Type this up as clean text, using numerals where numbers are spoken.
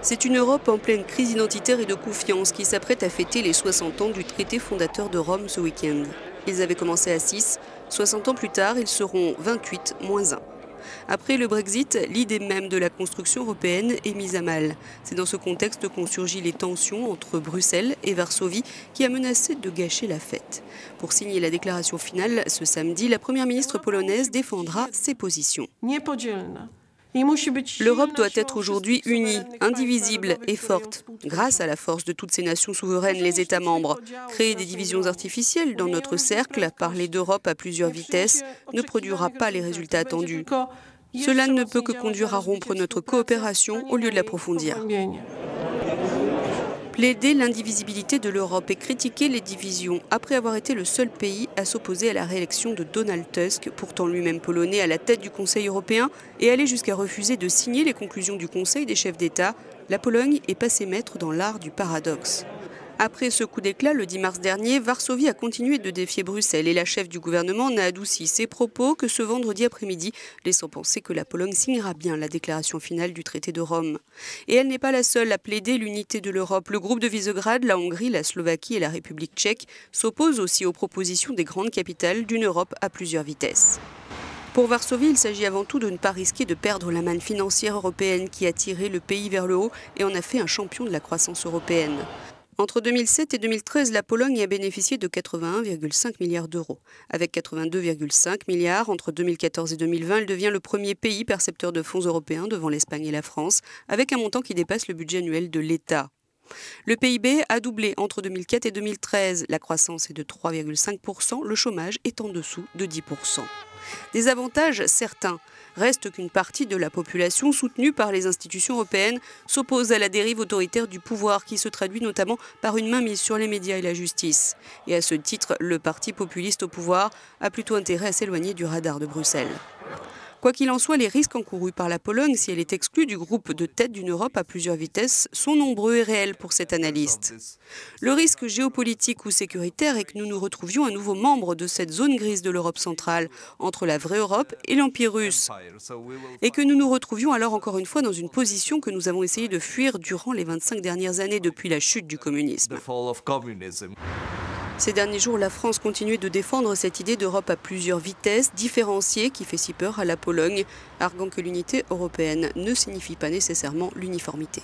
C'est une Europe en pleine crise identitaire et de confiance qui s'apprête à fêter les 60 ans du traité fondateur de Rome ce week-end. Ils avaient commencé à 6, 60 ans plus tard, ils seront 28 moins 1. Après le Brexit, l'idée même de la construction européenne est mise à mal. C'est dans ce contexte qu'ont surgi les tensions entre Bruxelles et Varsovie qui a menacé de gâcher la fête. Pour signer la déclaration finale ce samedi, la première ministre polonaise défendra ses positions. L'Europe doit être aujourd'hui unie, indivisible et forte. Grâce à la force de toutes ces nations souveraines, les États membres, créer des divisions artificielles dans notre cercle, parler d'Europe à plusieurs vitesses, ne produira pas les résultats attendus. Cela ne peut que conduire à rompre notre coopération au lieu de l'approfondir. Plaider l'indivisibilité de l'Europe et critiquer les divisions après avoir été le seul pays à s'opposer à la réélection de Donald Tusk, pourtant lui-même polonais, à la tête du Conseil européen et aller jusqu'à refuser de signer les conclusions du Conseil des chefs d'État, la Pologne est passée maître dans l'art du paradoxe. Après ce coup d'éclat, le 10 mars dernier, Varsovie a continué de défier Bruxelles et la chef du gouvernement n'a adouci ses propos que ce vendredi après-midi, laissant penser que la Pologne signera bien la déclaration finale du traité de Rome. Et elle n'est pas la seule à plaider l'unité de l'Europe. Le groupe de Visegrad, la Hongrie, la Slovaquie et la République tchèque s'opposent aussi aux propositions des grandes capitales d'une Europe à plusieurs vitesses. Pour Varsovie, il s'agit avant tout de ne pas risquer de perdre la manne financière européenne qui a tiré le pays vers le haut et en a fait un champion de la croissance européenne. Entre 2007 et 2013, la Pologne a bénéficié de 81,5 milliards d'euros. Avec 82,5 milliards entre 2014 et 2020, elle devient le premier pays percepteur de fonds européens devant l'Espagne et la France, avec un montant qui dépasse le budget annuel de l'État. Le PIB a doublé entre 2004 et 2013. La croissance est de 3,5%, le chômage est en dessous de 10%. Des avantages certains. Reste qu'une partie de la population, soutenue par les institutions européennes, s'oppose à la dérive autoritaire du pouvoir qui se traduit notamment par une mainmise sur les médias et la justice. Et à ce titre, le parti populiste au pouvoir a plutôt intérêt à s'éloigner du radar de Bruxelles. Quoi qu'il en soit, les risques encourus par la Pologne, si elle est exclue du groupe de tête d'une Europe à plusieurs vitesses, sont nombreux et réels pour cet analyste. Le risque géopolitique ou sécuritaire est que nous nous retrouvions à nouveau membres de cette zone grise de l'Europe centrale, entre la vraie Europe et l'Empire russe. Et que nous nous retrouvions alors encore une fois dans une position que nous avons essayé de fuir durant les 25 dernières années depuis la chute du communisme. Ces derniers jours, la France continuait de défendre cette idée d'Europe à plusieurs vitesses, différenciée, qui fait si peur à la Pologne, arguant que l'unité européenne ne signifie pas nécessairement l'uniformité.